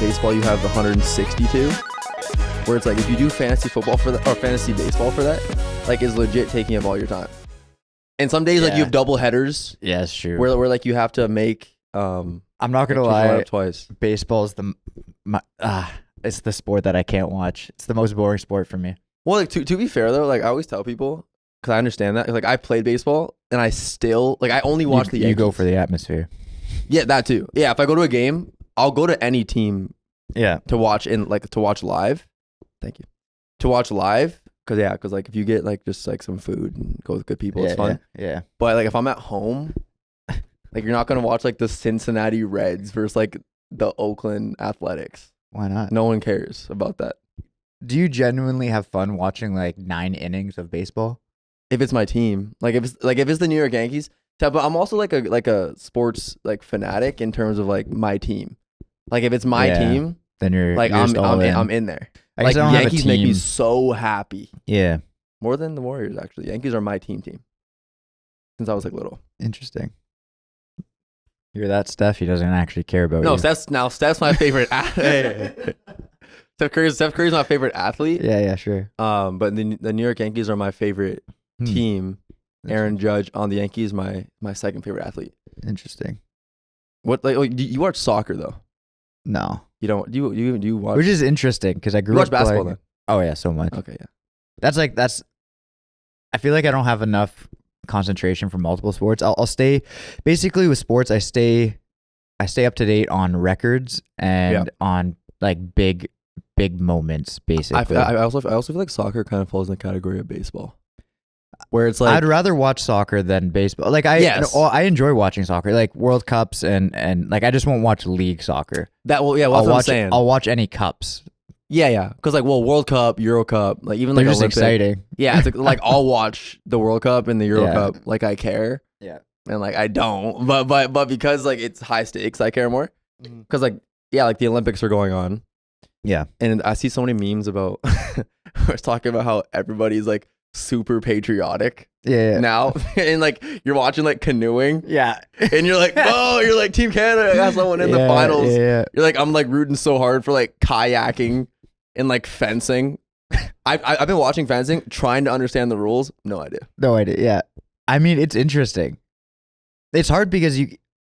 baseball you have the 162, where it's like if you do fantasy football for that or fantasy baseball for that, like is legit taking up all your time. And some days like you have double headers. Yeah, it's true. Where like you have to make. I'm not gonna lie. Twice. Baseball is it's the sport that I can't watch. It's the most boring sport for me. Well, like to be fair though, like I always tell people because I understand that. Like I played baseball and I still like I only watch the Yankees. You go for the atmosphere. Yeah, that too. Yeah, if I go to a game, I'll go to any team. Yeah. To watch live. Thank you. To watch live, because like if you get like just like some food and go with good people, it's fun. Yeah. But like if I'm at home, like you're not gonna watch like the Cincinnati Reds versus like the Oakland Athletics. Why not? No one cares about that. Do you genuinely have fun watching like 9 innings of baseball? If it's my team, like if it's the New York Yankees, but I'm also like a sports like fanatic in terms of like my team. Like if it's my team, then you're like I'm in there. Like Yankees make me so happy. Yeah, more than the Warriors actually. Yankees are my team since I was like little. Interesting. You're that Steph. He doesn't actually care about you. No, Steph's my favorite. Steph Curry's my favorite athlete. Yeah, sure. But the New York Yankees are my favorite team. Aaron Judge on the Yankees, my second favorite athlete. Interesting. What like you watch soccer though? No, you don't. Do you watch? Which is interesting because I grew up basketball. Then? Oh yeah, so much. Okay, yeah. That's. I feel like I don't have enough concentration for multiple sports. I'll stay basically with sports. I stay up to date on records and on like big moments. Basically, I also feel like soccer kind of falls in the category of baseball. Where it's like I'd rather watch soccer than baseball. Like I enjoy watching soccer, like World Cups and like I just won't watch league soccer. That's what I'm saying. I'll watch any cups. Yeah, because like World Cup, Euro Cup, like even like they're just Olympic, exciting. Yeah, it's like I'll watch the World Cup and the Euro Cup, like I care. Yeah, and like I don't, but because like it's high stakes, I care more. Because like like the Olympics are going on. Yeah, and I see so many memes about. I was talking about how everybody's like super patriotic now and like you're watching like canoeing and you're like oh you're like Team Canada, I got someone in the finals. You're like I'm like rooting so hard for like kayaking and like fencing. I've been watching fencing, trying to understand the rules. No idea. Yeah, I mean it's interesting. It's hard because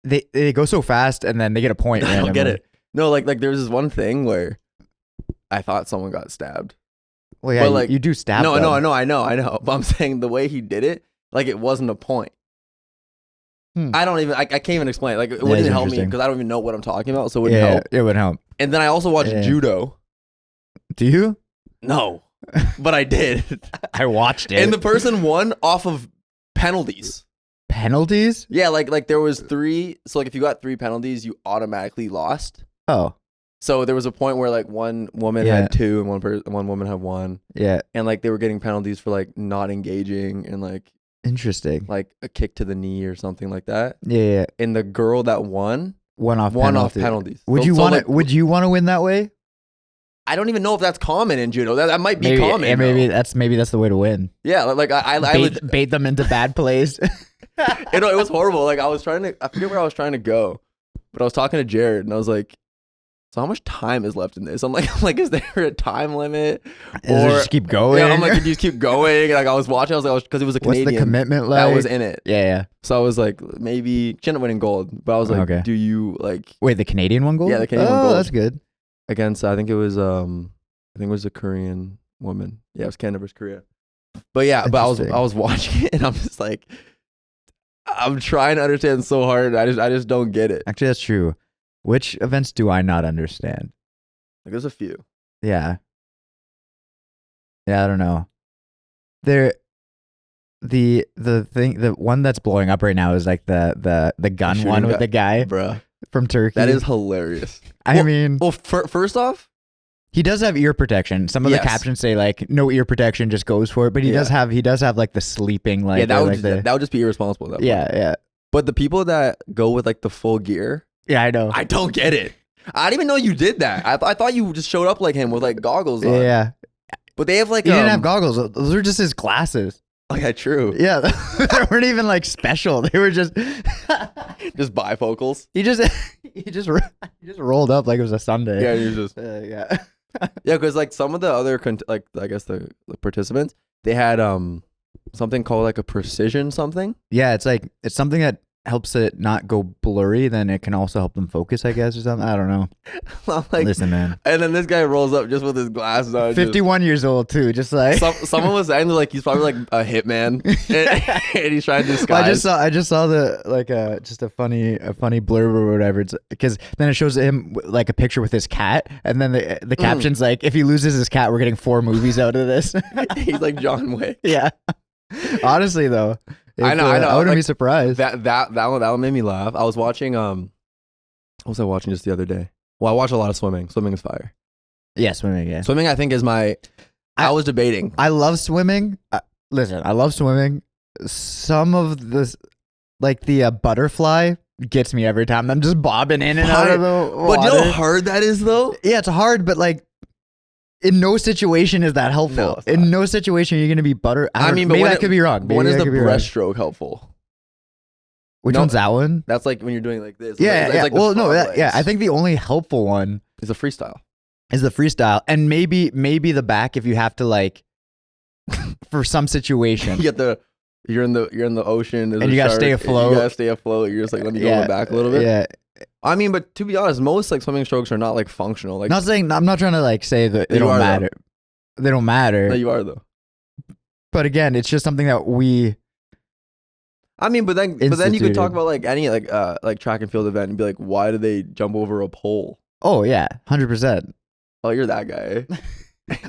they go so fast and then they get a point. I don't get it. No, like there's this one thing where I thought someone got stabbed. Well, yeah, like, you do stab them. No, I know. But I'm saying the way he did it, like it wasn't a point. I can't even explain. Like it wouldn't help me because I don't even know what I'm talking about, so it wouldn't help. It would help. And then I also watched judo. Do you? No, but I did. I watched it. And the person won off of penalties. Penalties? Yeah, like there was 3. So like if you got 3 penalties, you automatically lost. Oh. So there was a point where like one woman had 2 and one woman had 1. Yeah. And like they were getting penalties for like not engaging and like interesting. Like a kick to the knee or something like that. Yeah. And the girl that won off penalties. Would you want to win that way? I don't even know if that's common in judo. That might be common. Yeah, maybe that's the way to win. Yeah, like I bait them into bad plays. It was horrible. Like I forget where I was trying to go, but I was talking to Jared and I was like, so how much time is left in this? I'm like, is there a time limit? Or just keep going? Yeah, I'm like, could you just keep going? Like I was watching, because it was a Canadian. What's the commitment like? That was in it. Yeah. So I was like, maybe she ended up winning gold, but I was like, okay. Do you like? Wait, the Canadian won gold? Yeah, the Canadian won gold. Oh, that's good. Against, I think it was a Korean woman. Yeah, it was Canada versus Korea. But yeah, but I was watching it and I'm just like, I'm trying to understand so hard. I just don't get it. Actually, that's true. Which events do I not understand? Like there's a few. Yeah. Yeah, I don't know. The one that's blowing up right now is like the gun one with the guy from Turkey. That is hilarious. I mean, first off, he does have ear protection. Some of the captions say like no ear protection, just goes for it. But he does have like the sleeping like that would just be irresponsible. At that point. Yeah. But the people that go with like the full gear. Yeah, I know. I don't get it. I didn't even know you did that. I thought you just showed up like him with like goggles on. Yeah. But they have like he didn't have goggles. Those are just his glasses. Oh yeah, true. Yeah, they weren't even like special. They were just bifocals. He just rolled up like it was a Sunday. Yeah, he just yeah. Yeah, because like some of the other like I guess the participants, they had something called like a precision something. Yeah, it's something that helps it not go blurry. Then it can also help them focus, I guess, or something. I don't know. I'm like, listen, man. And then this guy rolls up just with his glasses on. 51 years old too, just like someone was saying like he's probably like a hitman, and he's trying to disguise. Well, I just saw the like just a funny blurb or whatever. It's because then it shows him like a picture with his cat, and then the caption's like, if he loses his cat, we're getting 4 movies out of this. He's like John Wick. Yeah. Honestly, though. I know. I wouldn't be surprised. That one made me laugh. I was watching what was I watching just the other day? Well, I watch a lot of swimming. Swimming is fire. Yeah, swimming. Yeah, swimming. I think is my. I was debating. I love swimming. Listen, I love swimming. Some of this, like the butterfly, gets me every time. I'm just bobbing in and out of the water. But you know how hard that is, though. Yeah, it's hard, but like. In no situation is that helpful. No, in no situation are you going to be butter. I mean, maybe I could be wrong. When is the breaststroke helpful? Which one's that one? That's like when you're doing like this. Yeah, it's yeah. Like well, no, I think the only helpful one is the freestyle. And maybe the back if you have to like for some situation. You're in the ocean and you gotta stay afloat. You gotta stay afloat. You're just like let me go in the back a little bit. Yeah. I mean, but to be honest, most like swimming strokes are not like functional. Like, I'm not trying to like say that they don't matter. Though. They don't matter. No, you are though. But again, it's just something that we. I mean, but then you could talk about like any like track and field event and be like, why do they jump over a pole? Oh yeah, 100%. Oh, you're that guy.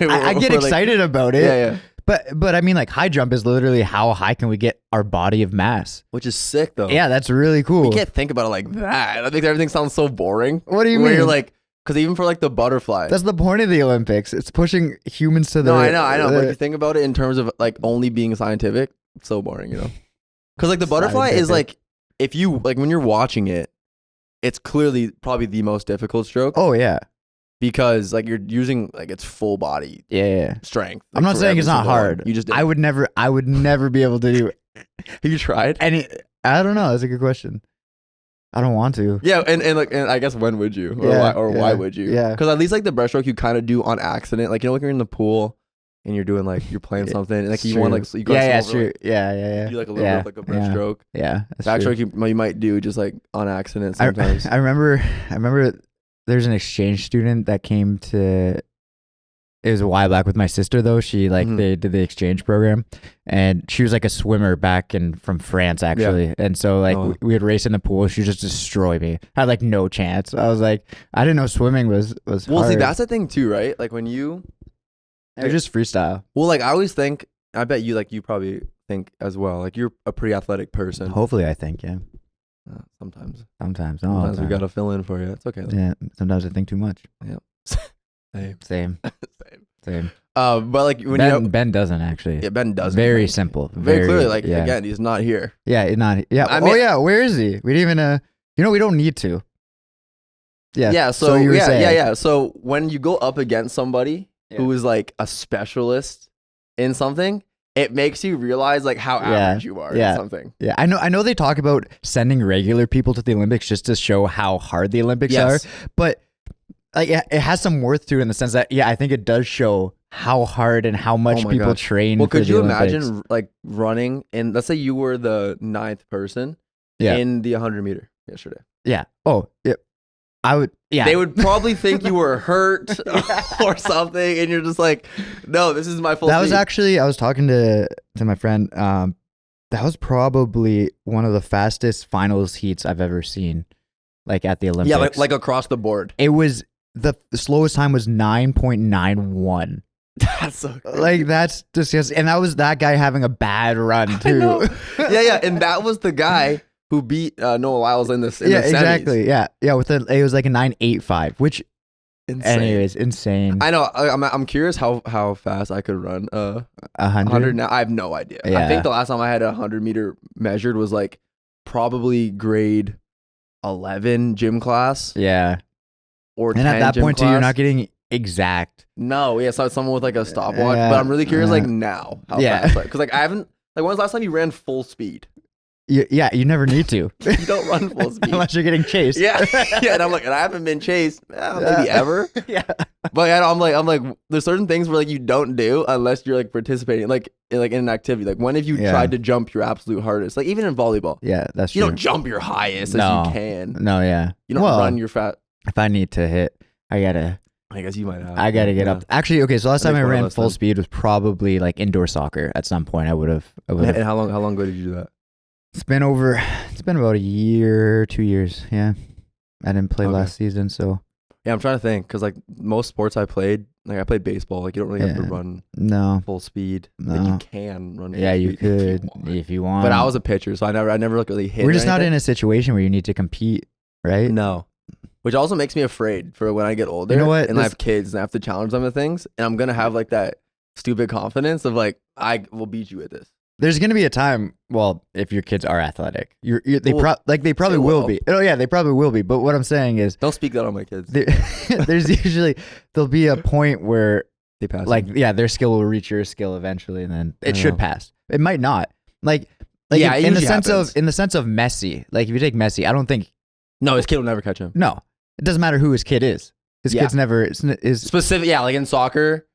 I get excited about it. Yeah. But I mean, like high jump is literally how high can we get our body of mass, which is sick though. Yeah, that's really cool. You can't think about it like that. I think everything sounds so boring. What do you mean? Where you're like, because even for like the butterfly, that's the point of the Olympics. It's pushing humans to the. No, I know. But if you think about it in terms of like only being scientific, it's so boring, you know. Because like the butterfly is like, if you like when you're watching it, it's clearly probably the most difficult stroke. Oh yeah. Because like you're using like its full body strength. Like, I'm not saying it's not hard. You just I would never be able to do it. Have you tried? I don't know. That's a good question. I don't want to. Yeah, and I guess when would you? Or why would you? Yeah. Because at least like the breaststroke you kind of do on accident. Like you know when you're in the pool and you're doing like you're playing something and like you want like so you go true. Like, yeah. You do like a little bit of like a breaststroke. Yeah. Backstroke you might do just like on accident sometimes. I remember there's an exchange student that came to. It was a while back with my sister though. She like they did the exchange program, and she was like a swimmer back from France actually. Yeah. And so like we would race in the pool. She just destroyed me. I had like no chance. I was like, I didn't know swimming was hard. See, that's the thing too, right? Like when you, it's just freestyle. Well, like I always think. I bet you like you probably think as well. Like you're a pretty athletic person. Hopefully, I think Sometimes. Sometimes we gotta fill in for you. It's okay. Though. Yeah. Sometimes I think too much. Yeah. Same. But like when Ben doesn't actually. Yeah, Ben doesn't. Very simple. Very clearly. Like again, he's not here. Yeah, he's not. Yeah. Where is he? We didn't even. We don't need to. Yeah. Yeah. So you were saying. Yeah. So when you go up against somebody who is like a specialist in something, it makes you realize like how average you are in something. Yeah, I know they talk about sending regular people to the Olympics just to show how hard the Olympics are, but like it has some worth to it in the sense that I think it does show how hard and how much people train. Well, could you Olympics. imagine like running and let's say you were the 9th person in the 100 meter yesterday? Yeah. Oh, yeah. I would. Yeah. They would probably think you were hurt or something, and you're just like, no, this is my full. That was actually. I was talking to my friend. That was probably one of the fastest finals heats I've ever seen, like at the Olympics. Yeah, like across the board. It was the slowest time was 9.91. That's so crazy. Like that's disgusting, and that was that guy having a bad run too. Yeah, and that was the guy who beat Noah Lyles in the semis. Exactly. Yeah. It was like a 9.85, which, anyways, insane. I know. I'm curious how fast I could run 100 now. I have no idea. Yeah. I think the last time I had a 100 meter measured was like probably grade 11 gym class. Yeah. Or 10 and at that gym point class. too, you're not getting exact. No. Yeah. So someone with like a stopwatch, but I'm really curious like now how fast. Because like I haven't. Like, when was the last time you ran full speed? You never need to. You don't run full speed unless you're getting chased. Yeah, yeah. And I'm like, and I haven't been chased, maybe ever. Yeah. But yeah, I'm like, there's certain things where like you don't do unless you're like participating, like in an activity. Like, when have you tried to jump your absolute hardest? Like, even in volleyball. Yeah, that's true. You don't jump your highest as you can. No, yeah. You don't run your fat. If I need to hit, I guess you might have. I gotta get up. Actually, okay. So last time I ran full speed was probably like indoor soccer. At some point, I would have. And how long ago did you do that? It's been about a year, 2 years. Yeah, I didn't play last season, so. Yeah, I'm trying to think because like most sports I played, like I played baseball. Like, you don't really have to run full speed. No. Like, you can run. Yeah, you could if you want. But I was a pitcher, so I never like really hit. We're just not in a situation where you need to compete, right? No. Which also makes me afraid for when I get older. You know what? And I have kids and I have to challenge them with things, and I'm gonna have like that stupid confidence of like, I will beat you at this. There's gonna be a time. Well, if your kids are athletic, they probably will be. Oh yeah, they probably will be. But what I'm saying is, don't speak that on my kids. There'll be a point where they pass. Like, their skill will reach your skill eventually, and then it should pass. It might not. Like yeah, in the sense of Messi. Like, if you take Messi, I don't think. No, his kid will never catch him. No, it doesn't matter who his kid is. His kid's never is specific. Yeah, like in soccer.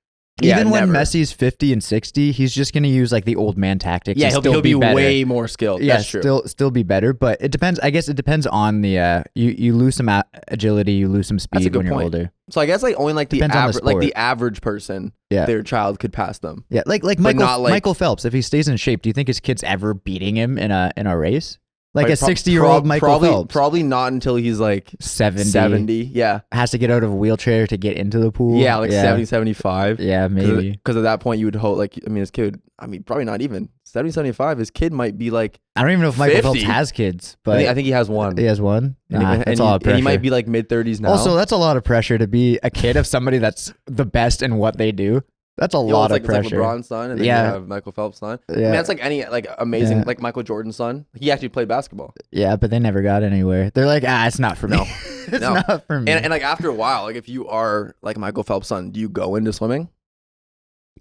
Even when Messi's 50 and 60, he's just going to use like the old man tactics. Yeah, he'll be way more skilled. Yeah, that's true. Still be better, but it depends. I guess it depends on the you lose some agility, you lose some speed when you're older. So I guess like only like the average person, their child could pass them. Yeah, like Michael Phelps. If he stays in shape, do you think his kid's ever beating him in a race? Like a 60-year-old Michael Phelps. Probably not until he's like 70. Yeah. Has to get out of a wheelchair to get into the pool. Yeah, like 70, 75. Yeah, maybe. Because at that point you would hope, like, I mean, his kid, probably not even. 70, 75, his kid might be like I don't even know if Michael Phelps has kids, but I think he has one. He has one? That's a lot of pressure. And he might be like mid-30s now. Also, that's a lot of pressure to be a kid of somebody that's the best in what they do. That's a lot of pressure. It's like LeBron's son, and then you have Michael Phelps' son. Yeah. That's like any like amazing, like Michael Jordan's son. He actually played basketball. Yeah, but they never got anywhere. They're like, it's not for me. It's not for me. And like after a while, like if you are like Michael Phelps' son, do you go into swimming?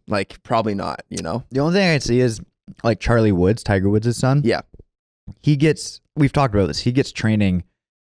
Like, probably not, you know? The only thing I see is like Charlie Woods, Tiger Woods' son. Yeah. We've talked about this, he gets training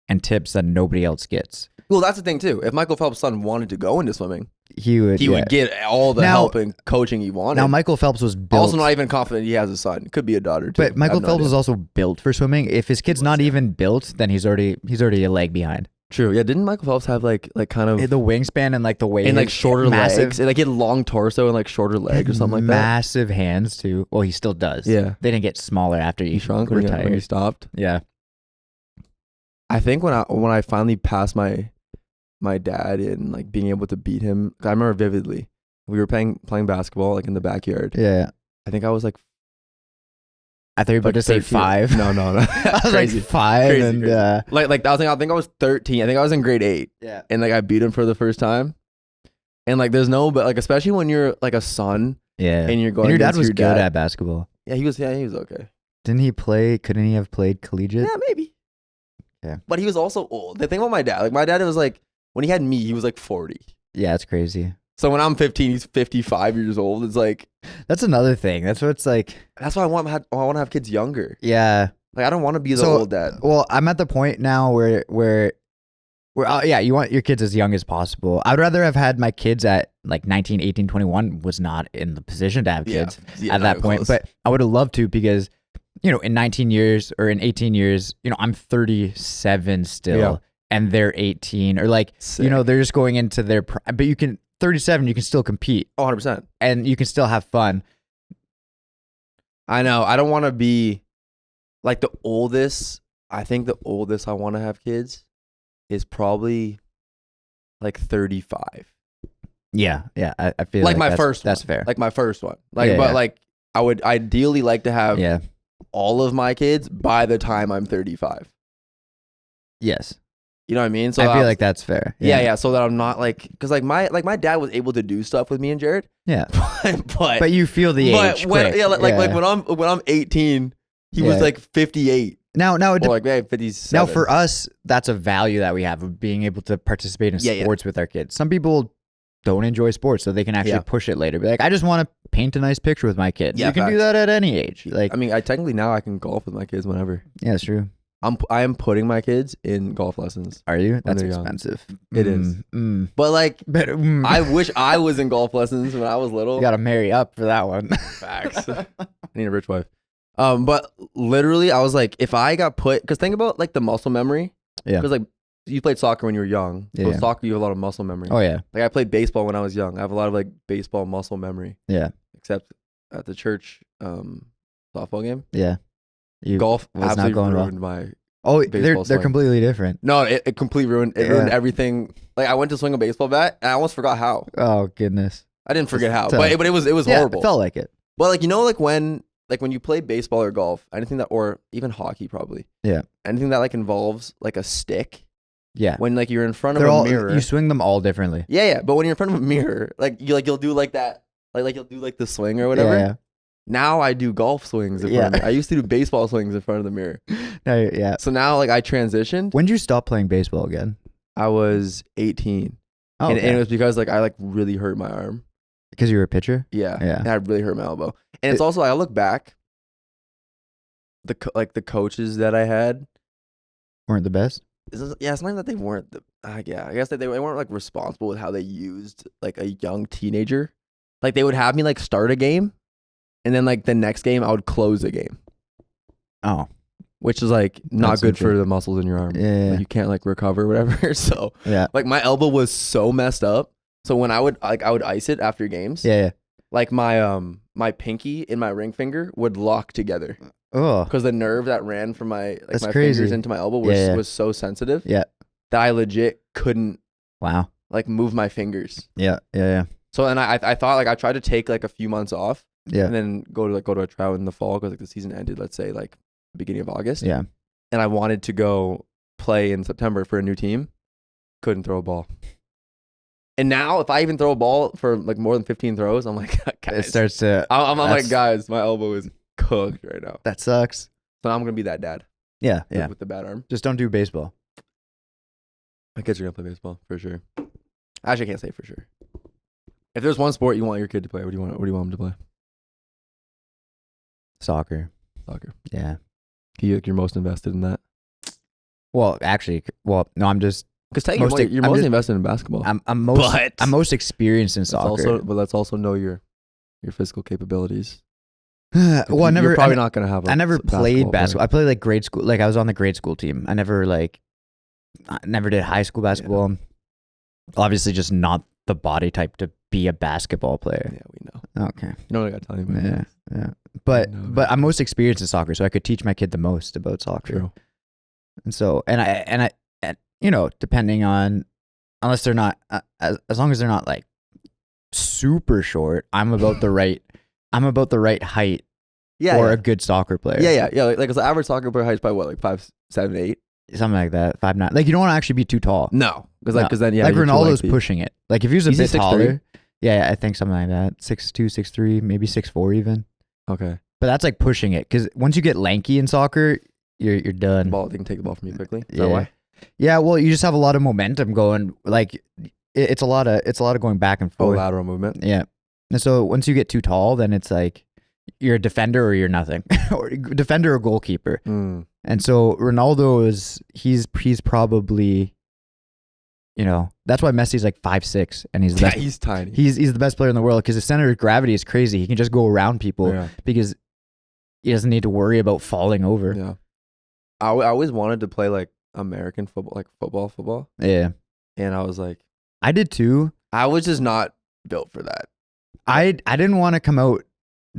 and tips that nobody else gets. Well, that's the thing too. If Michael Phelps' son wanted to go into swimming, he would get all the help and coaching he wanted. Now, Michael Phelps was built. Also, not even confident he has a son. Could be a daughter too. But Michael Phelps was also built for swimming. If his kid's not even built, then he's already a leg behind. True. Yeah. Didn't Michael Phelps have like kind of the wingspan and like the weight and like shorter legs? And like he had long torso and like shorter legs or something like that. Massive hands too. Well, he still does. Yeah. They didn't get smaller after he shrunk when he stopped. Yeah. I think when I finally passed my dad in like being able to beat him, I remember vividly. We were playing basketball like in the backyard. Yeah. I think I was like, I thought you were about to say 5. No. I was crazy. Like 5 crazy, and crazy. I think I was 13. I think I was in grade 8. Yeah. And like I beat him for the first time. And like there's no, but like especially when you're like a son. Yeah. And you're going. And your dad was good at basketball. Yeah, he was okay. Didn't he play? Couldn't he have played collegiate? Yeah, maybe. Yeah. But he was also old. The thing about my dad, was like when he had me, he was like 40. Yeah, it's crazy. So when I'm 15, he's 55 years old. It's like that's another thing. That's what it's like. That's why I want to have kids younger. Yeah. Like I don't want to be the old dad. Well, I'm at the point now where you want your kids as young as possible. I'd rather have had my kids at like 19, 18, 21. Was not in the position to have kids at that point. But I would have loved to because, in 19 years or in 18 years, I'm 37 still. Yeah. And they're 18 or like, sick. They're just going into their, but 37, you can still compete. Oh, 100%. And you can still have fun. I know. I don't want to be like the oldest. I think the oldest I want to have kids is probably like 35. Yeah. Yeah. I feel like my first one. That's fair. Like my first one. Like I would ideally like to have all of my kids by the time I'm 35. Yes. You know what I mean? So I feel like that's fair. Yeah. So that I'm not like, because like my dad was able to do stuff with me and Jared. Yeah. but you feel the age. When I'm 18, he was like 58. Now, like 57. Now for us, that's a value that we have of being able to participate in sports with our kids. Some people don't enjoy sports, so they can actually push it later. Be like, I just want to paint a nice picture with my kids. You can do that at any age. Like, I mean, I technically now I can golf with my kids whenever. Yeah, it's true. I am putting my kids in golf lessons. Are you? That's expensive. It is. But like, I wish I was in golf lessons when I was little. You gotta marry up for that one. Facts. I need a rich wife. But literally, I was like, if I got put, because think about like the muscle memory. Yeah. Because like you played soccer when you were young. So soccer, you have a lot of muscle memory. Oh yeah. Like I played baseball when I was young. I have a lot of like baseball muscle memory. Yeah. Except at the church softball game. Yeah. Golf was not going ruined my. Oh, they're completely different. No, it completely ruined. It ruined everything. Like I went to swing a baseball bat, and I almost forgot how. Oh goodness. I didn't forget how, but it was horrible. It felt like it. Well, like like when you play baseball or golf, anything that, or even hockey probably. Yeah. Anything that like involves like a stick. Yeah. When like you're in front of a mirror, you swing them all differently. Yeah. But when you're in front of a mirror, you'll do like that, like you'll do like the swing or whatever. Yeah. Now I do golf swings in front of me. I used to do baseball swings in front of the mirror. Yeah. So now like I transitioned. When did you stop playing baseball again? I was 18. Oh, and it was because like I like really hurt my arm. Because you were a pitcher? Yeah. And I really hurt my elbow. And it's also like I look back, the coaches that I had weren't the best. It's not even that they weren't I guess that they weren't like responsible with how they used like a young teenager. Like they would have me like start a game. And then, like, the next game, I would close the game. Oh. Which is, like, not good for the muscles in your arm. Yeah. Like, you can't, like, recover or whatever. So, like, my elbow was so messed up. So, when I would ice it after games. Yeah. Like, my pinky and my ring finger would lock together. Oh. Because the nerve that ran from my fingers into my elbow was so sensitive. Yeah. That I legit couldn't. Wow. Like, move my fingers. Yeah. So, and I thought, like, I tried to take, like, a few months off. Yeah. And then go to a tryout in the fall because like the season ended, let's say like beginning of August. Yeah. And I wanted to go play in September for a new team. Couldn't throw a ball. And now if I even throw a ball for like more than 15 throws, I'm like, guys. It starts to. I'm like, guys, my elbow is cooked right now. That sucks. So I'm gonna be that dad. Yeah. With the bad arm. Just don't do baseball. My kids are gonna play baseball for sure. Actually, I can't say for sure. If there's one sport you want your kid to play, what do you want them to play? Soccer. Yeah. You're most invested in that? Well, actually, no, I'm just... Because you're mostly invested in basketball. I'm most experienced in soccer. But let's also know your physical capabilities. Well, you're probably not going to have I never played basketball. I played like grade school. Like I was on the grade school team. I never did high school basketball. Yeah. Obviously just not the body type to be a basketball player. Yeah, we know. Okay. You know what I got to tell you about? Yeah. But I'm most experienced in soccer, so I could teach my kid the most about soccer. True. And so, and I you know, depending on, unless they're not, as long as they're not like super short, I'm about the right height for a good soccer player. Yeah. Like an average soccer player height is probably what, like 5'7", 8", something like that, 5'9". Like you don't want to actually be too tall. No, because then like Ronaldo's pushing it. Like if he was a bit taller, I think something like that, 6'2", 6'3", maybe 6'4" even. Okay. But that's like pushing it, because once you get lanky in soccer, you're done. They can take the ball from you quickly. Is that why? Yeah, well, you just have a lot of momentum going. Like it's a lot of going back and forth. Lateral movement. Yeah. And so once you get too tall, then it's like you're a defender or you're nothing, or defender or goalkeeper. Mm. And so Ronaldo he's probably, you know, that's why Messi's like 5'6", and he's the best. He's tiny. He's the best player in the world because his center of gravity is crazy. He can just go around people because he doesn't need to worry about falling over. Yeah. I always wanted to play like American football, like football. Yeah. And I was like, I did too. I was just not built for that. I didn't want to come out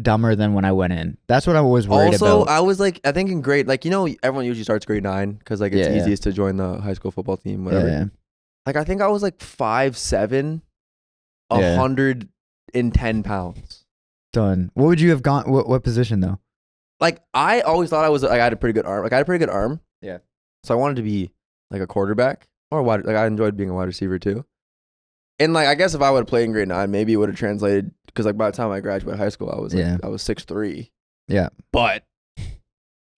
dumber than when I went in. That's what I was worried about. Also, I was like, I think in grade, like, you know, everyone usually starts grade 9 because like it's easiest to join the high school football team, whatever. Yeah. Like I think I was like 5'7", 110 pounds. Done. What would you have gone? What position though? Like I always thought I had a pretty good arm. Like I had a pretty good arm. Yeah. So I wanted to be like a quarterback or wide. Like I enjoyed being a wide receiver too. And like I guess if I would have played in grade 9, maybe it would have translated, because like by the time I graduated high school, I was 6'3". Yeah. But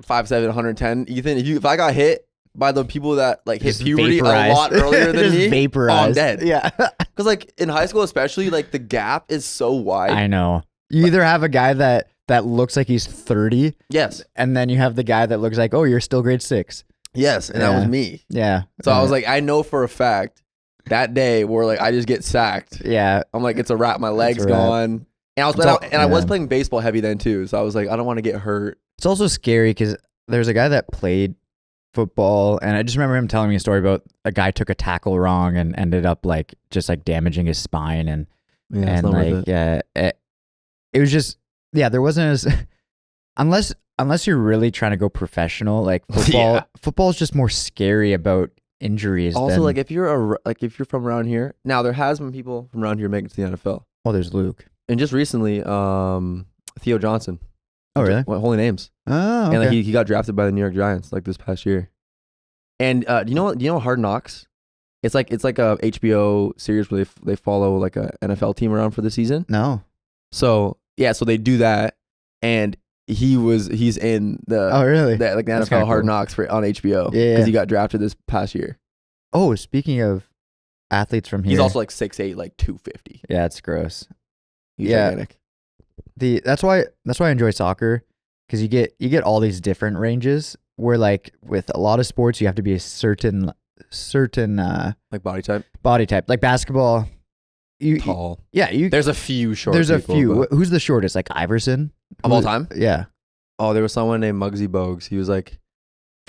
5'7", 110. Ethan, if I got hit by the people that like hit puberty a lot earlier than me, vaporized. I'm dead. Yeah. Because like in high school, especially, like the gap is so wide. I know. You either have a guy that looks like he's 30. Yes. And then you have the guy that looks like, oh, you're still grade 6. Yes. And that was me. Yeah. So I was like, I know for a fact that day where like I just get sacked. Yeah. I'm like, it's a wrap. My leg's gone. And I was playing baseball heavy then too. So I was like, I don't want to get hurt. It's also scary because there's a guy that played football, and I just remember him telling me a story about a guy took a tackle wrong and ended up like just like damaging his spine and like it was just there wasn't as unless you're really trying to go professional, like football is just more scary about injuries. Also, like if you're from around here, now there has been people from around here making it to the NFL. Well, there's Luke, and just recently, Theo Johnson. Oh, really? Holy names. Oh, okay. And like he got drafted by the New York Giants like this past year. And do you know Hard Knocks? It's like a HBO series where they follow like a NFL team around for the season. No. So so they do that, and he's in the really the NFL Hard Knocks on HBO because he got drafted this past year. Oh, speaking of athletes from here, he's also like 6'8", like 250. Yeah, it's gross. He's gigantic. That's why I enjoy soccer, because you get all these different ranges where like with a lot of sports you have to be a certain like body type. Like basketball, tall. There's a few short. There's a few. Who's the shortest? Like Iverson of all time? Yeah. Oh, there was someone named Muggsy Bogues. He was like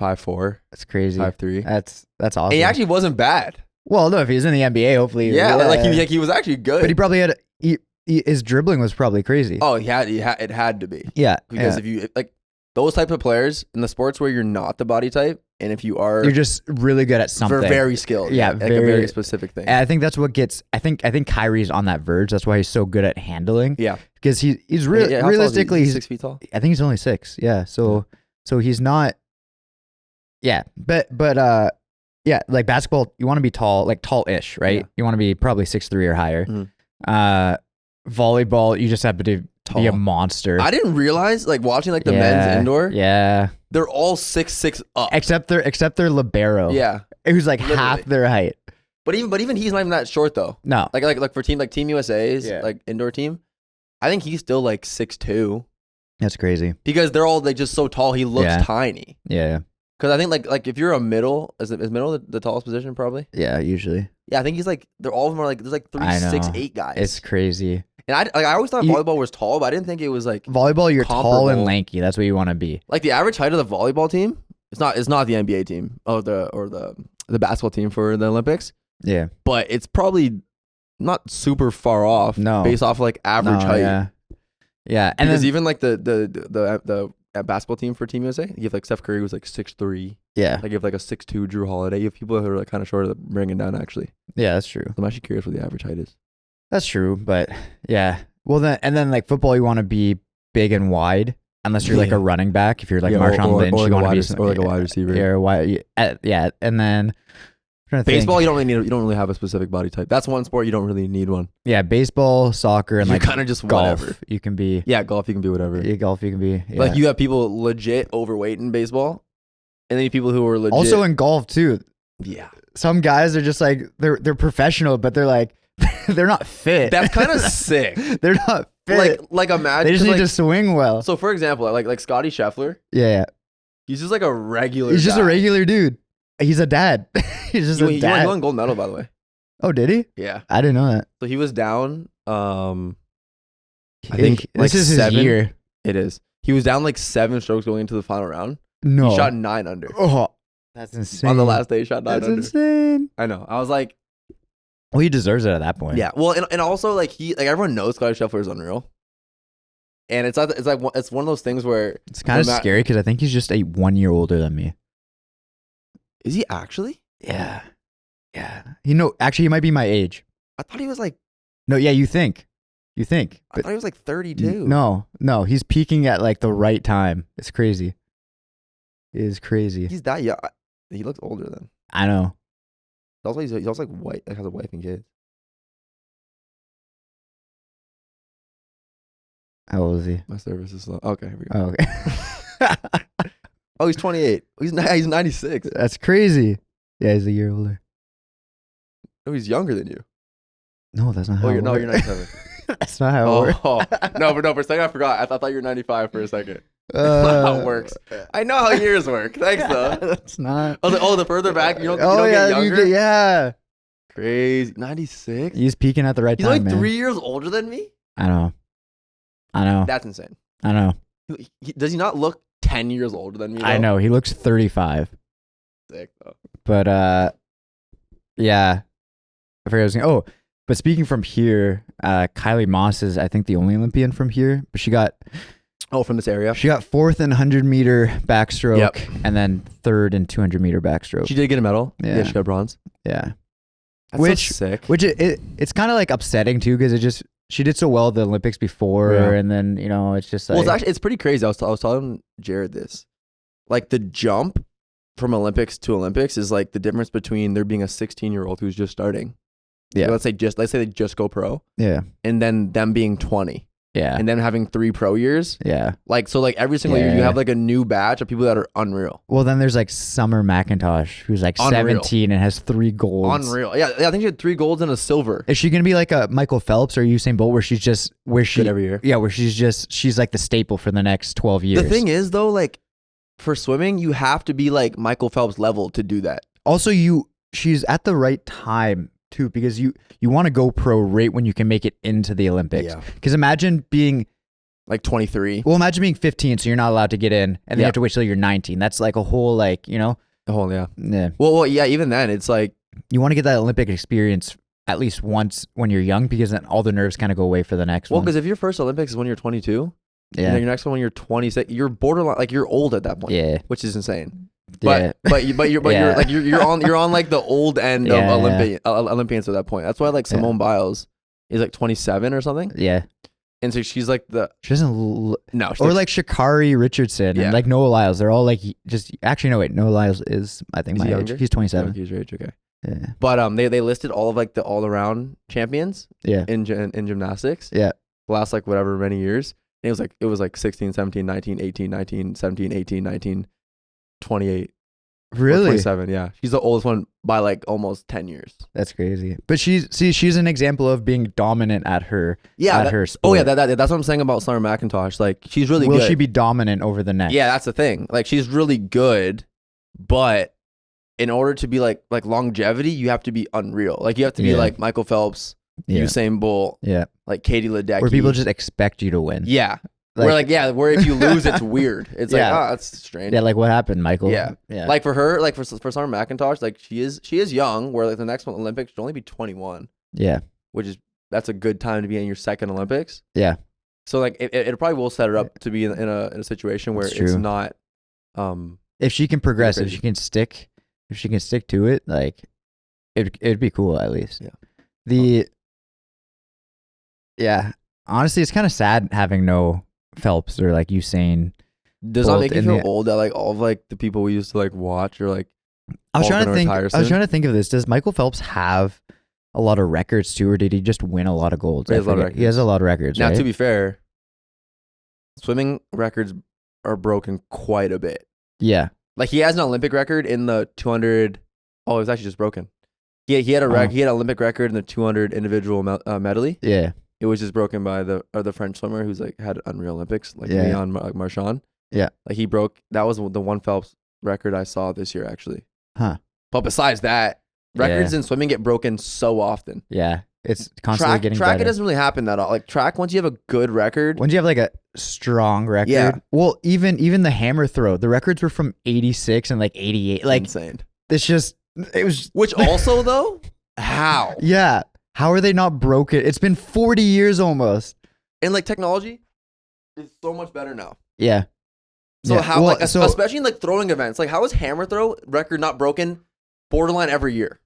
5'4". That's crazy. 5'3". That's awesome. And he actually wasn't bad. Well, no, if he's in the NBA, hopefully. Like he was actually good. But he probably had his dribbling was probably crazy. Oh, it had to be. Yeah. Because if you like those type of players in the sports where you're not the body type, and if you are, you're just really good at something. Very skilled. Yeah, like a very specific thing. And I think that's what gets. I think Kyrie's on that verge. That's why he's so good at handling. Yeah. Because he's realistically he's 6 feet tall. I think he's only 6. Yeah. So he's not. Yeah, but like basketball, you want to be tall, like tall-ish, right? Yeah. You want to be probably 6'3" or higher. Mm-hmm. Volleyball, you just have to be a monster. I didn't realize, like watching like the men's indoor. Yeah, they're all 6'6" up, except their libero. Yeah, it was like half their height. But even he's not even that short though. No, like for Team USA's like indoor team, I think he's still like 6'2". That's crazy because they're all like just so tall. He looks tiny. Yeah. Because I think like if you're a middle, is middle the tallest position probably? Yeah, usually. Yeah, I think he's like all of them are like there's like 3 6'8" guys. It's crazy. And I always thought volleyball was tall, but I didn't think it was like volleyball. You're tall and lanky. That's what you want to be. Like the average height of the volleyball team, it's not the NBA team or the basketball team for the Olympics. Yeah, but it's probably not super far off. No, based off like average height. Yeah, and because even like the basketball team for Team USA, you have like Steph Curry was like 6'3". Yeah, like you have like a 6'2" Drew Holiday. You have people who are like kind of shorter that bring it down actually. Yeah, that's true. I'm actually curious what the average height is. That's true, but yeah. Well, then like football, you want to be big and wide, unless you're like a running back. If you're like Marshawn Lynch, you want to be like a wide receiver. Yeah, and then baseball, you don't really have a specific body type. That's one sport you don't really need one. Yeah, baseball, soccer, and like kind of just golf. Whatever. You can be. Yeah, golf. You can be whatever. Yeah, golf. You can be. Yeah. Like you have people legit overweight in baseball, and then you have people who are legit. Also in golf too. Yeah. Some guys are just like they're professional, but they're like they're not fit. That's kind of sick. They're not fit. Like imagine they just need to swing well. So for example, like Scotty Scheffler. Yeah. He's just like a regular. He's just a regular dude. He's a dad. He's just a dad. He won gold medal, by the way. Oh, did he? Yeah. I didn't know that. So he was down. I think this is 7. His year. It is. He was down like 7 strokes going into the final round. No. He shot 9 under. Oh, that's insane. On the last day, he shot 9 under. That's insane. I know. I was like, well, he deserves it at that point. Yeah. Well, and also like everyone knows Scotty Scheffler is unreal. And it's one of those things where it's kind of scary because I think he's just 1 year older than me. Is he actually? Yeah. Yeah. Actually, he might be my age. I thought he was like. No, yeah, you think. I thought he was like 32. No, he's peaking at like the right time. It's crazy. It is crazy. He's that young. He looks older then. I know. Also, he's also like white, like has a wife and kids. How old is he? My service is slow. Okay, here we go. Oh, okay. Oh, he's 28. He's 96. That's crazy. Yeah, he's a year older. Oh, he's younger than you. No, that's not how it works. You're 97. That's not how it works. No, for a second I forgot. I thought you were 95 for a second. That's not how it works. I know how years work. Thanks, though. That's not. The further back, you don't get younger? Yeah. Crazy. 96? He's peaking at the right time, He's like man. 3 years older than me? I know. That's insane. I know. Does he not look 10 years older than me, though? I know. He looks 35. Sick, though. But, yeah. I forget what I was saying. But speaking from here, Kylie Moss is, I think, the only Olympian from here. But she got... from this area? She got 4th in 100-meter backstroke and then 3rd in 200-meter backstroke. She did get a medal. Yeah. She got bronze. Yeah. That's so sick. Which it's kind of like upsetting, too, because she did so well at the Olympics before, and then, it's just like... Well, it's pretty crazy. I was telling Jared this. Like, the jump from Olympics to Olympics is like the difference between there being a 16-year-old who's just starting. Yeah. Let's say they just go pro. Yeah. And then them being 20. Yeah. And then having 3 pro years. Yeah. So every single year you have like a new batch of people that are unreal. Well, then there's like Summer McIntosh, who's like unreal. 17 and has 3 golds. Unreal. Yeah. I think she had 3 golds and a silver. Is she going to be like a Michael Phelps or Usain Bolt good every year? Yeah. Where she's like the staple for the next 12 years. The thing is though, like for swimming, you have to be like Michael Phelps level to do that. Also, she's at the right time too, because you want to go pro right when you can make it into the Olympics. Yeah. Because imagine being like 23. Well, imagine being 15, so you're not allowed to get in, and then you have to wait till you're 19. That's like a whole A whole yeah. Well, yeah. Even then, it's like you want to get that Olympic experience at least once when you're young, because then all the nerves kind of go away for the next one. Well, because if your first Olympics is when you're 22, and then your next one when you're 26, you're borderline, like you're old at that point. Yeah, which is insane. But you're on like the old end of Olympians at that point. That's why like Simone Biles is like 27 or something. Yeah. And so she's like she doesn't no, or like Sha'Carri Richardson and like Noah Lyles. They're all like Noah Lyles is, I think, my age. He's 27. He's your age, okay. Yeah. But they listed all of like the all around champions in gymnastics. Yeah. Last like whatever many years. And it was like 16, 17, 19, 18, 19, 17, 18, 19, 28. Really? 27, yeah. She's the oldest one by like almost 10 years. That's crazy. But she's an example of being dominant at her her sport. Oh yeah, that's what I'm saying about Summer McIntosh. Like she's really good. Will she be dominant over the next? Yeah, that's the thing. Like she's really good, but in order to be like longevity, you have to be unreal. Like you have to be like Michael Phelps, Usain Bolt, like Katie Ledecky. Where people just expect you to win. Yeah. Where if you lose, it's weird. It's like, that's strange. Yeah, like what happened, Michael? Yeah. Like for her, like for Summer McIntosh, like she is young. Where like the next one Olympics should only be 21. Yeah, that's a good time to be in your second Olympics. Yeah. So like it probably will set her up to be in a situation where it's not. If she can progress, if she can stick to it, like it'd be cool at least. Yeah. Honestly, it's kind of sad having no Phelps or like Usain. Does that make you feel old that like all of like the people we used to like watch or like I was trying to think of this. Does Michael Phelps have a lot of records too, or did he just win a lot of golds? He has a lot of records. Now, right? To be fair, swimming records are broken quite a bit. Yeah. Like he has an Olympic record in the 200. Oh, it was actually just broken. He had he had an Olympic record in the 200 individual medley. Yeah. It was just broken by the French swimmer who's like had Unreal Olympics, like Leon Marchand. Yeah. Like he broke, that was the one Phelps record I saw this year actually. Huh. But besides that, records in swimming get broken so often. Yeah. It's constantly getting better. Track, it doesn't really happen that all. Like track, once you have a good record. Once you have like a strong record. Yeah. Well, even the hammer throw, the records were from 86 and like 88. Like insane. It was. Which also though, how? Yeah. How are they not broken? It's been 40 years almost. And like technology is so much better now. Yeah. So how especially in like throwing events, like how is hammer throw record not broken borderline every year?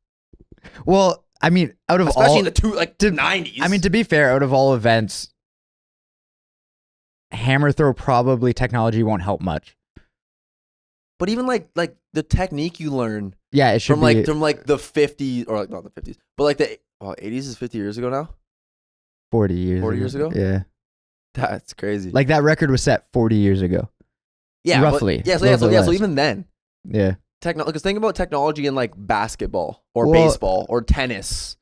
Well, I mean, out of especially in the 90s. I mean, to be fair, out of all events, hammer throw probably technology won't help much. But even like the technique you learn, it should from the 50s or like not the 50s, but like the 80s is 50 years ago now. 40 years. 40 years ago. Yeah, that's crazy. Like that record was set 40 years ago. Yeah, roughly. So even then, yeah. Because think about technology in like basketball or baseball or tennis.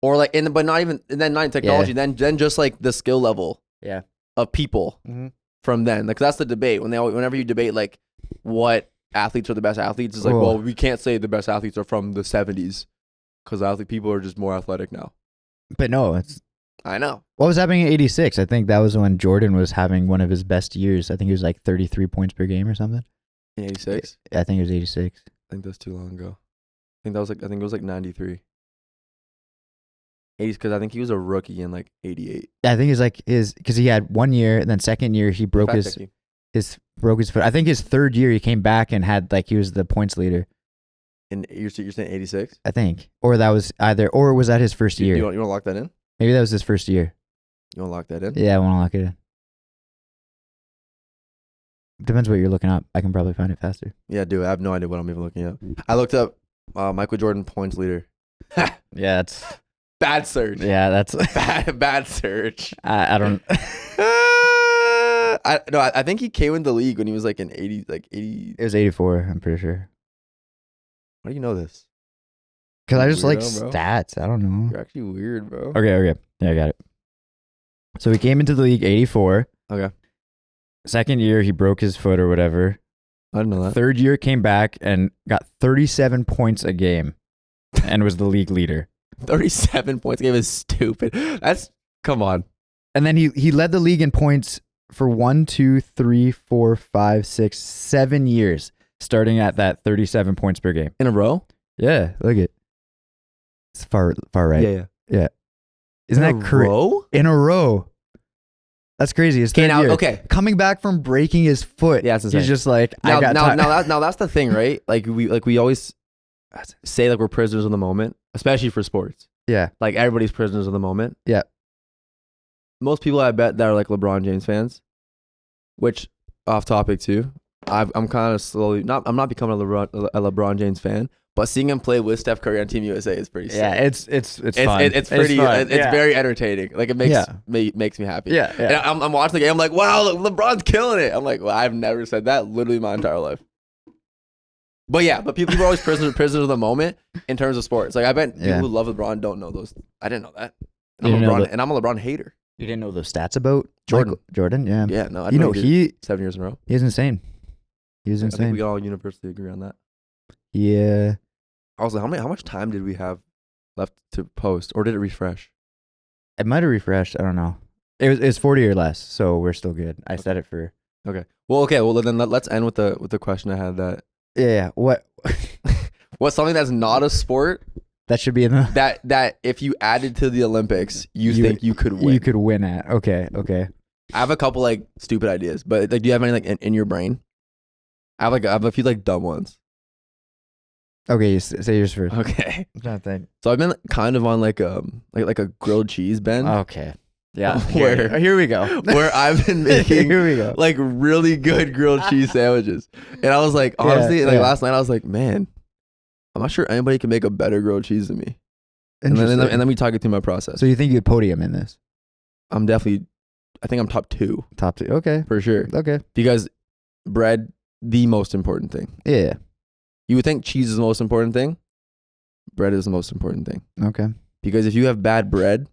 Or like, but not even, and then not in technology, then just like the skill level of people from then. Like, that's the debate. Whenever you debate like what athletes are the best athletes, it's like, well, we can't say the best athletes are from the 70s because people are just more athletic now. But no, I know. What was happening in 86? I think that was when Jordan was having one of his best years. I think he was like 33 points per game or something. In 86? I think it was 86. I think that's too long ago. I think it was like 93. 80s, because I think he was a rookie in like 88. I think it's like because he had 1 year, and then second year he broke his foot. I think his third year he came back and had like he was the points leader. And you're saying 86? I think, or that was or was that his first year? You want to lock that in? Maybe that was his first year. You want to lock that in? Yeah, I want to lock it in. Depends what you're looking up. I can probably find it faster. Yeah, dude. I have no idea what I'm even looking up. I looked up Michael Jordan points leader. Yeah, it's bad search. Yeah, that's bad search. I don't. I think he came in the league when he was like in 80. It was 84. I'm pretty sure. Why do you know this? Because I just like stats. I don't know. You're actually weird, bro. Okay. Yeah, I got it. So he came into the league 84. Okay. Second year, he broke his foot or whatever. I didn't know that. Third year, came back and got 37 points a game and was the league leader. 37 points a game is stupid. Come on. And then he led the league in points for 1, 2, 3, 4, 5, 6, 7 years, starting at that 37 points per game. In a row? Yeah, look at it. It's far right. Yeah. Isn't that crazy? In a row? That's crazy. His third year. Okay. Coming back from breaking his foot. Yeah, he's just like, now that's the thing, right? Like we always say like we're prisoners of the moment, especially for sports. Yeah. Like everybody's prisoners of the moment. Yeah. Most people I bet that are like LeBron James fans, which off topic too. I'm kind of slowly I'm not becoming a LeBron James fan, but seeing him play with Steph Curry on Team USA is pretty sick. Yeah, it's fun. It's pretty. It's very entertaining. Like it makes me happy. Yeah. And I'm watching the game. I'm like, wow, LeBron's killing it. I'm like, well, I've never said that literally my entire life. But people are always prisoners of the moment in terms of sports. Like I bet people who love LeBron don't know those. I didn't know that. And I'm a LeBron hater. You didn't know those stats about Jordan? Jordan, yeah. Yeah, no. He 7 years in a row. He was insane. I think we all universally agree on that. Yeah. I was like, how much time did we have left to post, or did it refresh? It might have refreshed. I don't know. It was 40 or less, so we're still good. I set it for. Okay. Well, then let's end with the question I had. That. Yeah. What? What's something that's not a sport that should be in the that if you added to the Olympics, you think you could win? You could win at. Okay. I have a couple like stupid ideas, but like, do you have any like in your brain? I have a few like dumb ones. Okay, say yours first. Okay. I'm trying to think. So I've been kind of on like a grilled cheese bend. Okay. Yeah. Here we go. Where I've been making here we go. Like really good grilled cheese sandwiches. And I was like, honestly, last night I was like, man, I'm not sure anybody can make a better grilled cheese than me. And then we talk it through my process. So you think you'd podium in this? I think I'm top 2. Top 2. Okay. For sure. Okay. Because bread, the most important thing. Yeah. You would think cheese is the most important thing. Bread is the most important thing. Okay. Because if you have bad bread,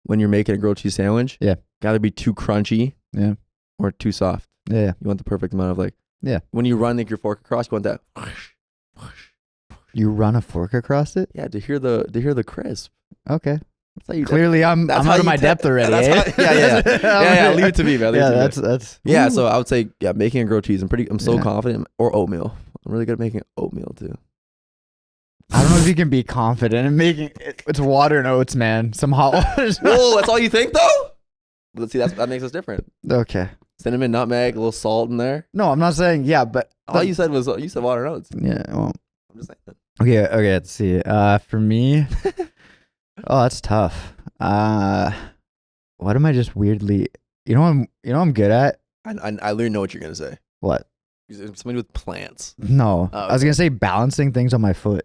when you're making a grilled cheese sandwich, gotta be too crunchy, or too soft. Yeah. You want the perfect amount of when you run like your fork across, you want that. You run a fork across it? Yeah, to hear the crisp. Okay. Clearly, I'm out of my depth already. Yeah. Leave it to me, man. That's. Yeah. So I would say, making a grilled cheese. I'm so confident. Or oatmeal. I'm really good at making oatmeal too. I don't know if you can be confident in making it's water and oats, man. Some hot water. Whoa, that's all you think though? Let's see. That makes us different. Okay. Cinnamon, nutmeg, a little salt in there. No, I'm not saying but all you said was water and oats. Yeah. Well, I'm just saying that. Okay. Let's see. For me, that's tough. What am I just weirdly? I'm good at. I literally know what you're gonna say. What? Somebody with plants. No, I was gonna say balancing things on my foot.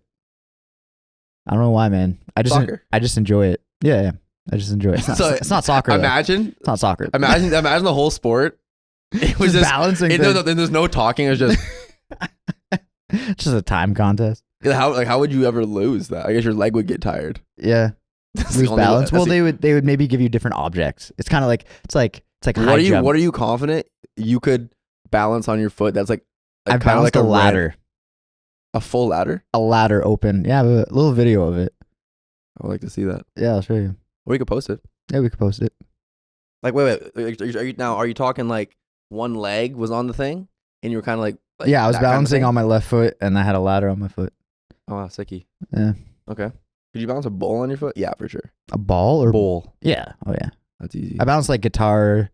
I don't know why, man. I just enjoy it. Yeah. I just enjoy it. It's not soccer. Imagine. It's not soccer. Imagine the whole sport. It was just balancing. There's no talking. It was just just a time contest. How would you ever lose that? I guess your leg would get tired. Yeah. lose balance. Well, they would maybe give you different objects. It's kind of like it's like high jump. What are you confident you could balance on your foot? That's like I balanced like a ladder. A full ladder? A ladder open. Yeah, a little video of it. I would like to see that. Yeah, I'll show you. Or we could post it. Yeah, we could post it. Like, wait. Are you talking like one leg was on the thing and you were kind of like yeah, I was balancing on my left foot and I had a ladder on my foot. Oh, wow, sicky. Yeah. Okay. Could you balance a bowl on your foot? Yeah, for sure. A ball or bowl? Yeah. Oh, yeah. That's easy. I balanced like guitar.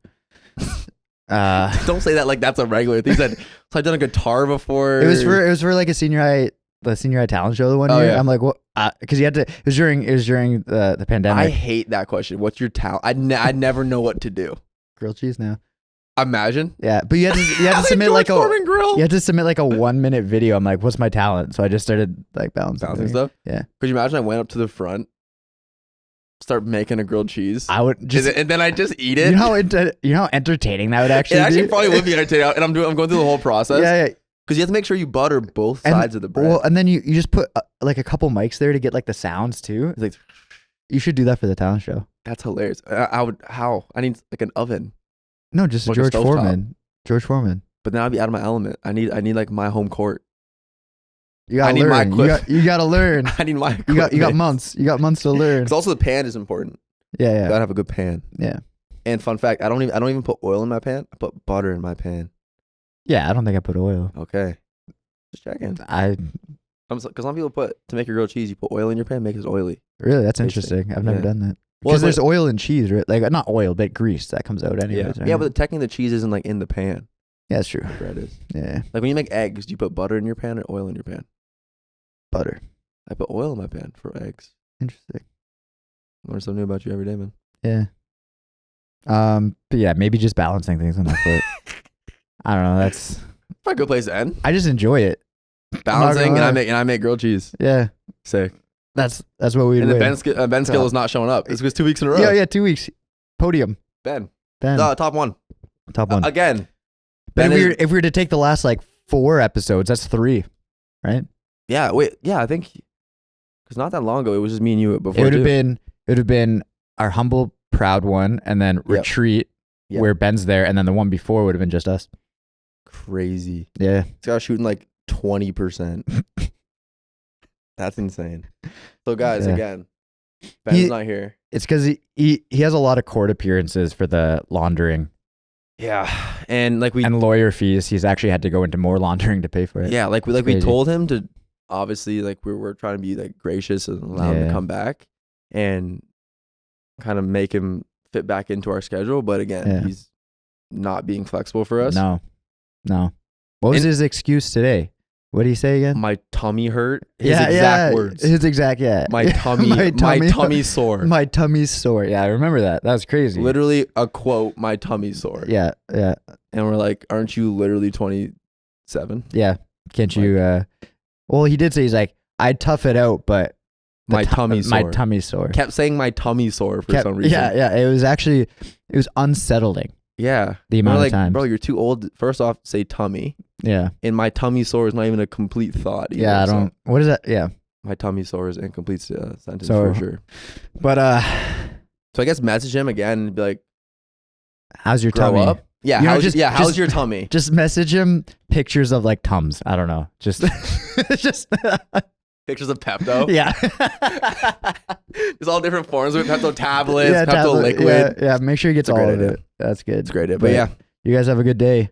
Don't say that like that's a regular thing. So I've done a guitar before. It was for like a senior high talent show the one year. Yeah. I'm like, what? Because you had to. It was during the pandemic. I hate that question. What's your talent? I never know what to do. Grilled cheese now. Imagine. Yeah, but you had to submit like you had to submit like a 1 minute video. I'm like, what's my talent? So I just started like balancing stuff. Yeah. Could you imagine? I went up to the front, start making a grilled cheese. I would just, and then I just eat it. You know how entertaining that would actually. It actually probably would be entertaining. And I'm going through the whole process. Yeah. Because you have to make sure you butter both sides of the bread. Well, and then you just put like a couple mics there to get like the sounds too. It's like, you should do that for the talent show. That's hilarious. How? I need like an oven. No, just like George Foreman. George Foreman. But then I'd be out of my element. I need like my home court. You gotta learn. You gotta learn. I need my equipment. You got months. You got months to learn. Because also the pan is important. Yeah. You gotta have a good pan. Yeah. And fun fact, I don't even put oil in my pan. I put butter in my pan. Yeah, I don't think I put oil. Okay. Just checking. Because some people to make your grilled cheese, you put oil in your pan, make it oily. Really? That's interesting. I've never done that. Because there's oil in cheese, right? Like not oil, but grease that comes out anyways. Yeah, but technically the cheese isn't like in the pan. Yeah, that's true. The bread is. Yeah. Like when you make eggs, do you put butter in your pan or oil in your pan? Butter. I put oil in my pan for eggs. Interesting. Learn something new about you every day, man. Yeah. But yeah, maybe just balancing things on my foot. I don't know. That's a good place to end. I just enjoy it. Balancing and I make grilled cheese. Yeah. Sick. That's what we do. And Ben Skill is not showing up. It's 2 weeks in a row. Yeah, 2 weeks. Podium. Ben. Top one. Again. But if we were to take the last like 4 episodes, that's 3, right? Yeah. Wait. Yeah, I think because not that long ago it was just me and you before. It would have been our humble, proud one, and then retreat where Ben's there, and then the one before would have been just us. Crazy. Yeah. This guy was shooting like 20%. That's insane. So guys, again, Ben's not here. It's because he has a lot of court appearances for the laundering. Yeah, and lawyer fees. He's actually had to go into more laundering to pay for it. Yeah, we told him to obviously we're trying to be like gracious and allow him to come back and kind of make him fit back into our schedule. But again, he's not being flexible for us. No. What was his excuse today? What did he say again? My tummy hurt. His exact words. His exact, My tummy, my tummy sore. My tummy's sore. Yeah, I remember that. That was crazy. Literally a quote, my tummy's sore. Yeah. And we're like, aren't you literally 27? Yeah. Can't you, well, he did say, he's like, I'd tough it out, but my tummy's sore. My tummy's sore. Kept saying my tummy sore for some reason. Yeah. It was unsettling. Yeah. The amount of times. Bro, you're too old. First off, say tummy. Yeah. And my tummy sore is not even a complete thought either. Yeah, I don't. What is that? Yeah. My tummy sore is an incomplete sentence for sure. But, so I guess message him again and be like, how's your tummy? Up? Yeah. How's your tummy? Just message him pictures of like Tums. I don't know. Just pictures of Pepto. Yeah. There's all different forms of Pepto tablets, Pepto liquid. Yeah. Make sure he gets all of it. That's good. It's a great. But yeah. You guys have a good day.